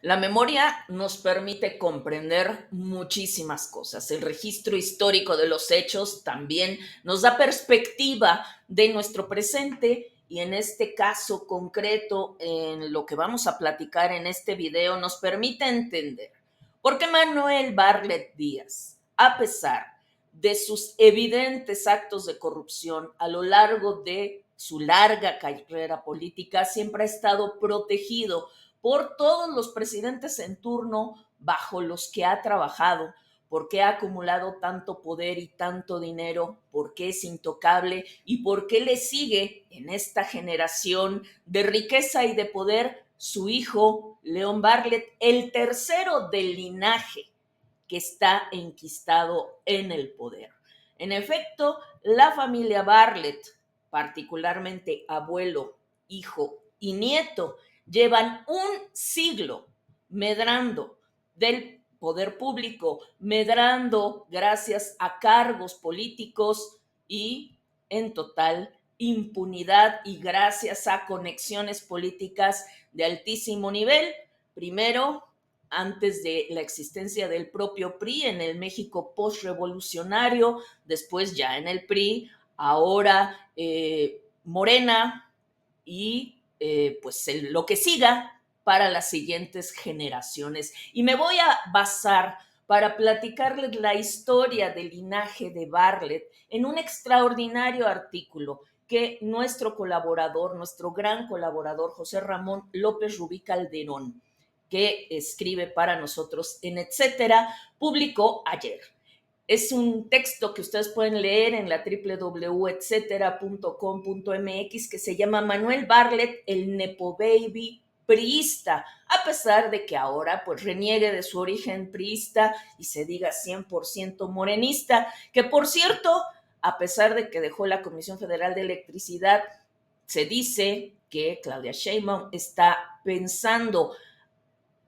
La memoria nos permite comprender muchísimas cosas. El registro histórico de los hechos también nos da perspectiva de nuestro presente y en este caso concreto, en lo que vamos a platicar en este video, nos permite entender por qué Manuel Bartlett Díaz, a pesar de sus evidentes actos de corrupción a lo largo de su larga carrera política, siempre ha estado protegido por todos los presidentes en turno bajo los que ha trabajado, por qué ha acumulado tanto poder y tanto dinero, por qué es intocable y por qué le sigue en esta generación de riqueza y de poder su hijo, León Bartlett, el tercero del linaje que está enquistado en el poder. En efecto, la familia Bartlett, particularmente abuelo, hijo y nieto, llevan un siglo medrando del poder público, medrando gracias a cargos políticos y en total impunidad y gracias a conexiones políticas de altísimo nivel. Primero, antes de la existencia del propio PRI en el México postrevolucionario, después ya en el PRI, ahora Morena y pues lo que siga para las siguientes generaciones. Y me voy a basar para platicarles la historia del linaje de Bartlett en un extraordinario artículo que nuestro colaborador, nuestro gran colaborador, José Ramón López Rubí Calderón, que escribe para nosotros en Etcétera, publicó ayer. Es un texto que ustedes pueden leer en la www.etcetera.com.mx que se llama Manuel Bartlett, el Nepo Baby priista, a pesar de que ahora pues reniegue de su origen priista y se diga 100% morenista, que por cierto, a pesar de que dejó la Comisión Federal de Electricidad, se dice que Claudia Sheinbaum está pensando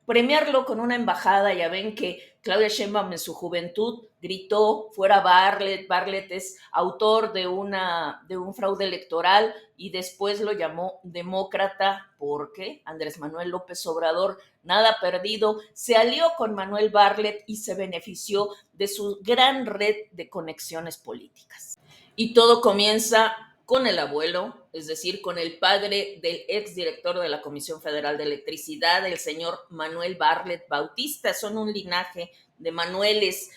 premiarlo con una embajada. Ya ven que Claudia Sheinbaum en su juventud gritó fuera Bartlett, Bartlett es autor de un fraude electoral y después lo llamó demócrata porque Andrés Manuel López Obrador, nada perdido, se alió con Manuel Bartlett y se benefició de su gran red de conexiones políticas. Y todo comienza con el abuelo, es decir, con el padre del exdirector de la Comisión Federal de Electricidad, el señor Manuel Bartlett Bautista. Son un linaje de Manueles.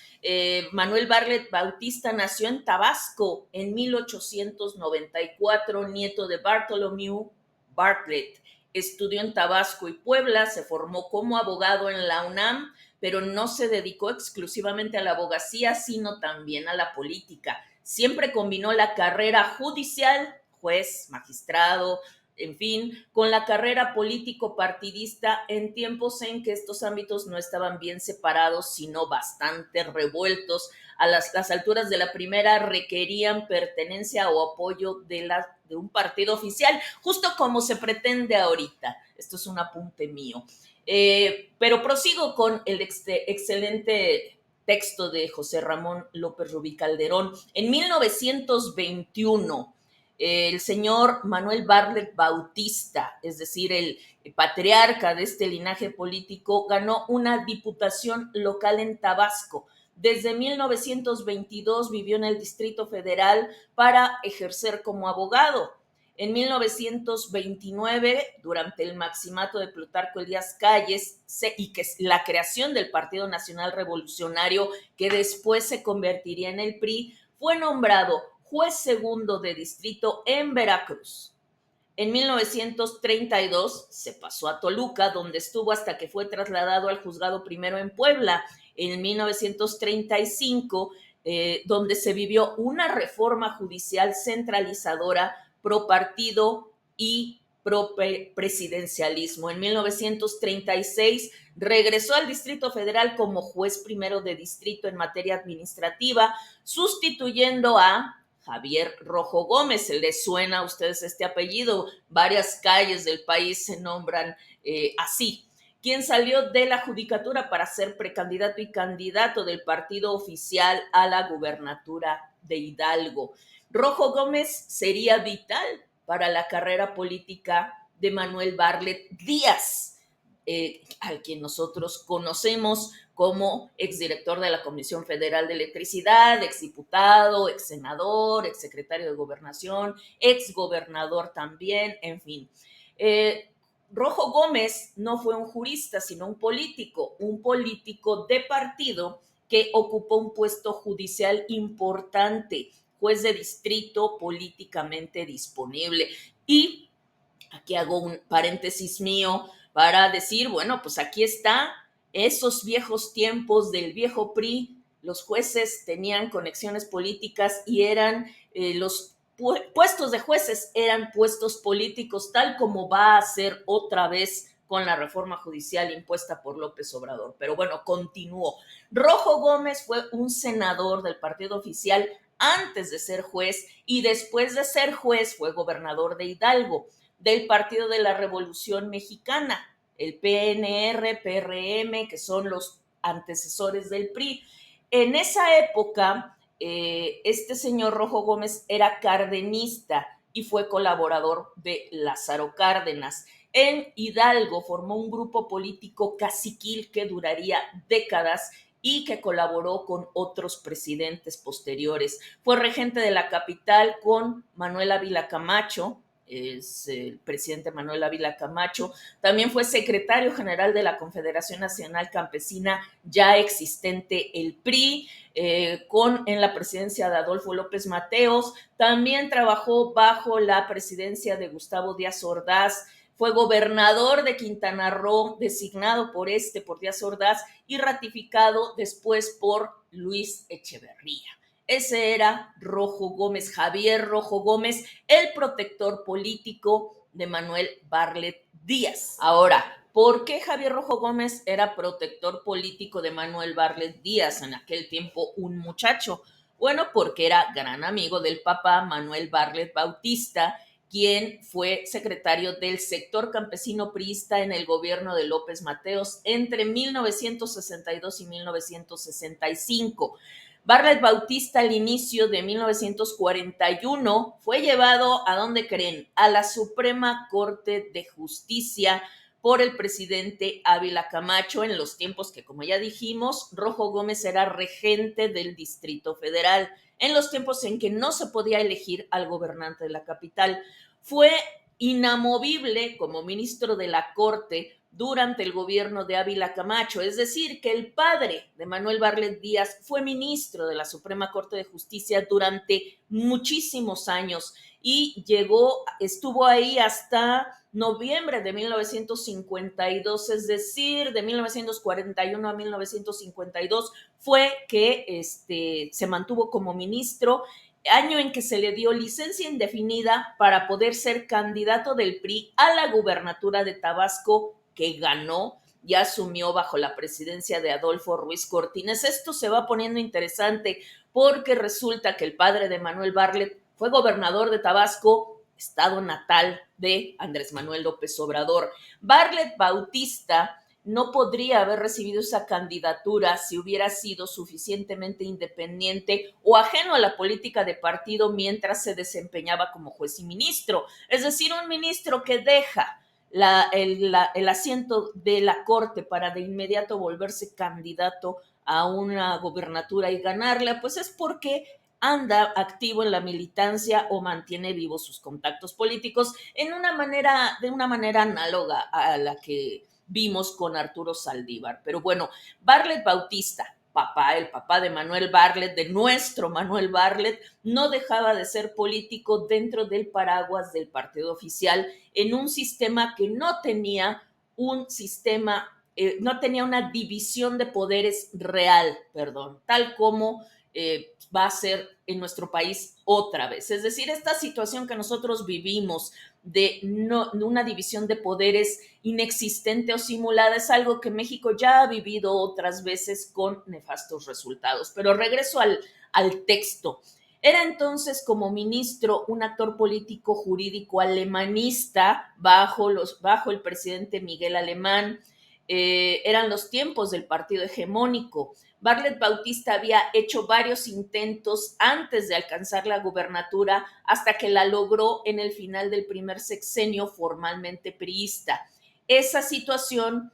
Manuel Bartlett Bautista nació en Tabasco en 1894, nieto de Bartholomew Bartlett. Estudió en Tabasco y Puebla, se formó como abogado en la UNAM, pero no se dedicó exclusivamente a la abogacía, sino también a la política. Siempre combinó la carrera judicial, juez, magistrado, en fin, con la carrera político-partidista en tiempos en que estos ámbitos no estaban bien separados, sino bastante revueltos. A las alturas de la primera requerían pertenencia o apoyo de un partido oficial, justo como se pretende ahorita. Esto es un apunte mío. Pero prosigo con el excelente texto de José Ramón López Rubí Calderón. En 1921, el señor Manuel Bartlett Bautista, es decir, el patriarca de este linaje político, ganó una diputación local en Tabasco. Desde 1922 vivió en el Distrito Federal para ejercer como abogado. En 1929, durante el maximato de Plutarco Elías Calles y que la creación del Partido Nacional Revolucionario, que después se convertiría en el PRI, fue nombrado juez segundo de distrito en Veracruz. En 1932 se pasó a Toluca, donde estuvo hasta que fue trasladado al juzgado primero en Puebla. En 1935, donde se vivió una reforma judicial centralizadora pro partido y pro presidencialismo. En 1936 regresó al Distrito Federal como juez primero de distrito en materia administrativa, sustituyendo a Javier Rojo Gómez. ¿Les suena a ustedes este apellido? Varias calles del país se nombran así. Quien salió de la judicatura para ser precandidato y candidato del partido oficial a la gubernatura de Hidalgo. Rojo Gómez sería vital para la carrera política de Manuel Bartlett Díaz. al quien nosotros conocemos como exdirector de la Comisión Federal de Electricidad, exdiputado, exsenador, exsecretario de Gobernación, exgobernador también, en fin. Rojo Gómez no fue un jurista, sino un político de partido que ocupó un puesto judicial importante, juez de distrito políticamente disponible. Y aquí hago un paréntesis mío para decir, bueno, pues aquí está esos viejos tiempos del viejo PRI. Los jueces tenían conexiones políticas y eran los puestos de jueces eran puestos políticos, tal como va a ser otra vez con la reforma judicial impuesta por López Obrador. Pero bueno, continuó. Rojo Gómez fue un senador del partido oficial antes de ser juez y después de ser juez fue gobernador de Hidalgo, del Partido de la Revolución Mexicana, el PNR, PRM, que son los antecesores del PRI. En esa época, este señor Rojo Gómez era cardenista y fue colaborador de Lázaro Cárdenas. En Hidalgo formó un grupo político caciquil que duraría décadas y que colaboró con otros presidentes posteriores. Fue regente de la capital con Manuel Ávila Camacho, es el presidente Manuel Ávila Camacho. También fue secretario general de la Confederación Nacional Campesina, ya existente el PRI, en la presidencia de Adolfo López Mateos. También trabajó bajo la presidencia de Gustavo Díaz Ordaz. Fue gobernador de Quintana Roo, designado por Díaz Ordaz, y ratificado después por Luis Echeverría. Ese era Rojo Gómez, Javier Rojo Gómez, el protector político de Manuel Bartlett Díaz. Ahora, ¿por qué Javier Rojo Gómez era protector político de Manuel Bartlett Díaz, en aquel tiempo un muchacho? Bueno, porque era gran amigo del papá Manuel Bartlett Bautista, quien fue secretario del sector campesino priista en el gobierno de López Mateos entre 1962 y 1965. Bartlett Bautista, al inicio de 1941, fue llevado ¿a dónde creen? A la Suprema Corte de Justicia por el presidente Ávila Camacho en los tiempos que, como ya dijimos, Rojo Gómez era regente del Distrito Federal, en los tiempos en que no se podía elegir al gobernante de la capital. Fue inamovible como ministro de la Corte durante el gobierno de Ávila Camacho, es decir, que el padre de Manuel Bartlett Díaz fue ministro de la Suprema Corte de Justicia durante muchísimos años y estuvo ahí hasta noviembre de 1952, es decir, de 1941 a 1952 fue que se mantuvo como ministro, año en que se le dio licencia indefinida para poder ser candidato del PRI a la gubernatura de Tabasco, que ganó y asumió bajo la presidencia de Adolfo Ruiz Cortines. Esto se va poniendo interesante porque resulta que el padre de Manuel Bartlett fue gobernador de Tabasco, estado natal de Andrés Manuel López Obrador. Bartlett Bautista no podría haber recibido esa candidatura si hubiera sido suficientemente independiente o ajeno a la política de partido mientras se desempeñaba como juez y ministro. Es decir, un ministro que deja el asiento de la corte para de inmediato volverse candidato a una gobernatura y ganarla, pues es porque anda activo en la militancia o mantiene vivos sus contactos políticos de una manera análoga a la que vimos con Arturo Saldívar. Pero bueno, Bartlett Bautista, el papá de Manuel Bartlett, de nuestro Manuel Bartlett, no dejaba de ser político dentro del paraguas del partido oficial en un sistema que no tenía no tenía una división de poderes real, tal como va a ser en nuestro país otra vez. Es decir, esta situación que nosotros vivimos de una división de poderes inexistente o simulada es algo que México ya ha vivido otras veces con nefastos resultados. Pero regreso al texto. Era entonces como ministro un actor político jurídico alemanista bajo el presidente Miguel Alemán. Eran los tiempos del partido hegemónico. Bartlett Bautista había hecho varios intentos antes de alcanzar la gubernatura hasta que la logró en el final del primer sexenio formalmente priista. Esa situación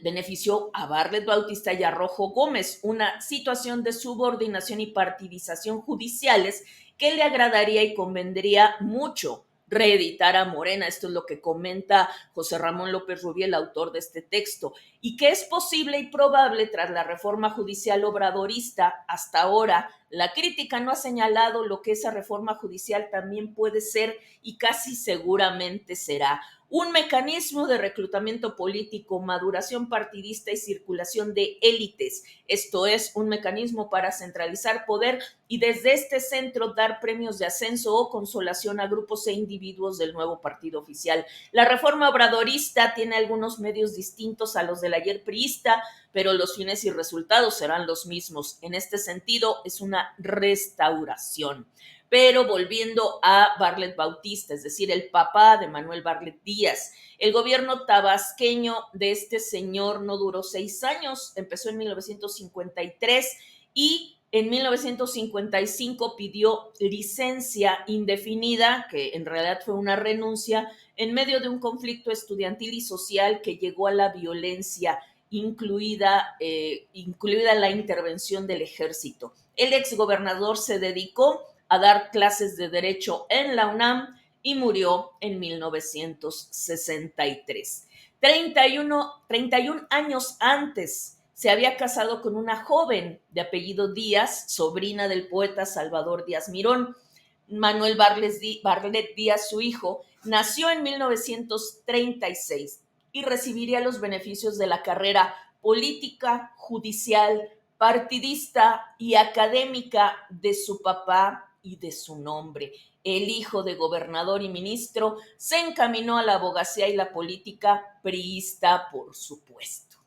benefició a Barlet Bautista y a Rojo Gómez, una situación de subordinación y partidización judiciales que le agradaría y convendría mucho reeditar a Morena. Esto es lo que comenta José Ramón López Rubio, el autor de este texto, y que es posible y probable tras la reforma judicial obradorista. Hasta ahora, la crítica no ha señalado lo que esa reforma judicial también puede ser y casi seguramente será: un mecanismo de reclutamiento político, maduración partidista y circulación de élites. Esto es, un mecanismo para centralizar poder y desde este centro dar premios de ascenso o consolación a grupos e individuos del nuevo partido oficial. La reforma obradorista tiene algunos medios distintos a los del ayer priista, pero los fines y resultados serán los mismos. En este sentido, es una restauración. Pero volviendo a Barlet Bautista, es decir, el papá de Manuel Barlet Díaz, el gobierno tabasqueño de este señor no duró 6 años, empezó en 1953 y en 1955 pidió licencia indefinida, que en realidad fue una renuncia, en medio de un conflicto estudiantil y social que llegó a la violencia, incluida la intervención del ejército. El exgobernador se dedicó a dar clases de derecho en la UNAM y murió en 1963. 31 años antes se había casado con una joven de apellido Díaz, sobrina del poeta Salvador Díaz Mirón. Manuel Barlet Díaz, su hijo, nació en 1936 y recibiría los beneficios de la carrera política, judicial, partidista y académica de su papá y de su nombre. El hijo de gobernador y ministro se encaminó a la abogacía y la política priista, por supuesto.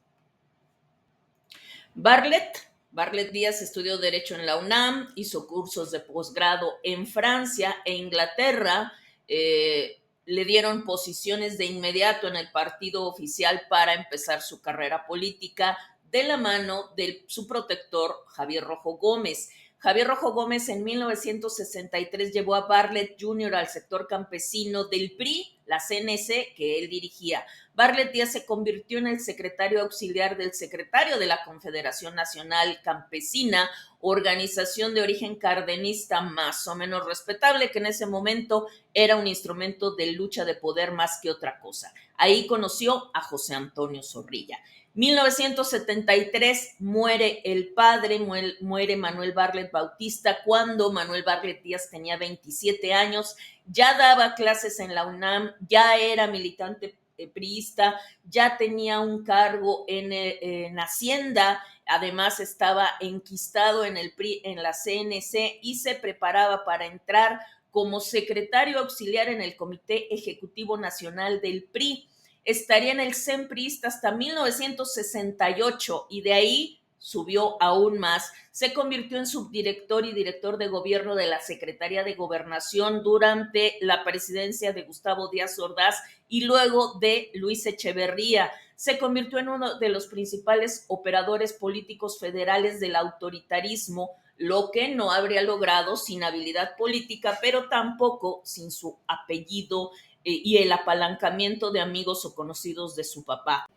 Barlet Díaz estudió Derecho en la UNAM, hizo cursos de posgrado en Francia e Inglaterra. Le dieron posiciones de inmediato en el partido oficial para empezar su carrera política de la mano de su protector Javier Rojo Gómez. Javier Rojo Gómez en 1963 llevó a Barlet Jr. al sector campesino del PRI, la CNC, que él dirigía. Barlet Díaz se convirtió en el secretario auxiliar del secretario de la Confederación Nacional Campesina, organización de origen cardenista más o menos respetable, que en ese momento era un instrumento de lucha de poder más que otra cosa. Ahí conoció a José Antonio Zorrilla. 1973 muere el padre, muere Manuel Barlet Bautista, cuando Manuel Barlet Díaz tenía 27 años, ya daba clases en la UNAM, ya era militante priista, ya tenía un cargo en Hacienda, además estaba enquistado en el PRI, en la CNC, y se preparaba para entrar como secretario auxiliar en el Comité Ejecutivo Nacional del PRI. Estaría en el CEN priista hasta 1968 y de ahí subió aún más. Se convirtió en subdirector y director de gobierno de la Secretaría de Gobernación durante la presidencia de Gustavo Díaz Ordaz y luego de Luis Echeverría. Se convirtió en uno de los principales operadores políticos federales del autoritarismo, lo que no habría logrado sin habilidad política, pero tampoco sin su apellido y el apalancamiento de amigos o conocidos de su papá.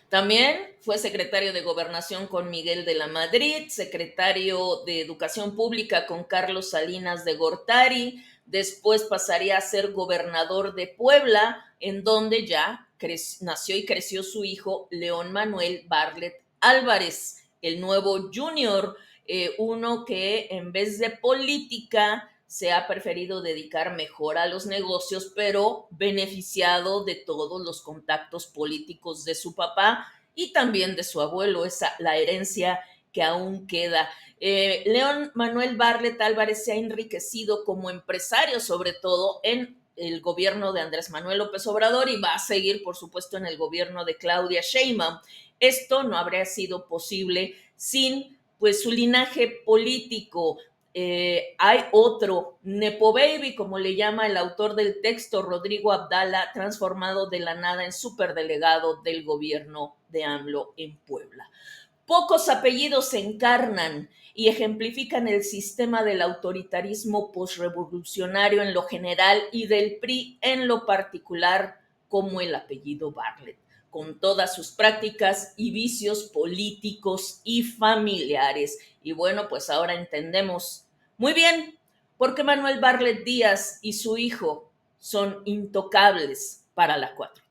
También fue secretario de Gobernación con Miguel de la Madrid, secretario de Educación Pública con Carlos Salinas de Gortari, después pasaría a ser gobernador de Puebla, en donde ya nació y creció su hijo León Manuel Barlet Álvarez, el nuevo junior, uno que en vez de política se ha preferido dedicar mejor a los negocios, pero beneficiado de todos los contactos políticos de su papá y también de su abuelo, la herencia que aún queda. León Manuel Barlet Álvarez se ha enriquecido como empresario, sobre todo en el gobierno de Andrés Manuel López Obrador, y va a seguir, por supuesto, en el gobierno de Claudia Sheinbaum. Esto no habría sido posible sin pues su linaje político. Hay otro, Nepo Baby, como le llama el autor del texto, Rodrigo Abdala, transformado de la nada en superdelegado del gobierno de AMLO en Puebla. Pocos apellidos se encarnan y ejemplifican el sistema del autoritarismo posrevolucionario en lo general y del PRI en lo particular, como el apellido Barlet. con todas sus prácticas y vicios políticos y familiares. Y bueno, pues ahora entendemos muy bien por qué Manuel Bartlett Díaz y su hijo son intocables para la 4.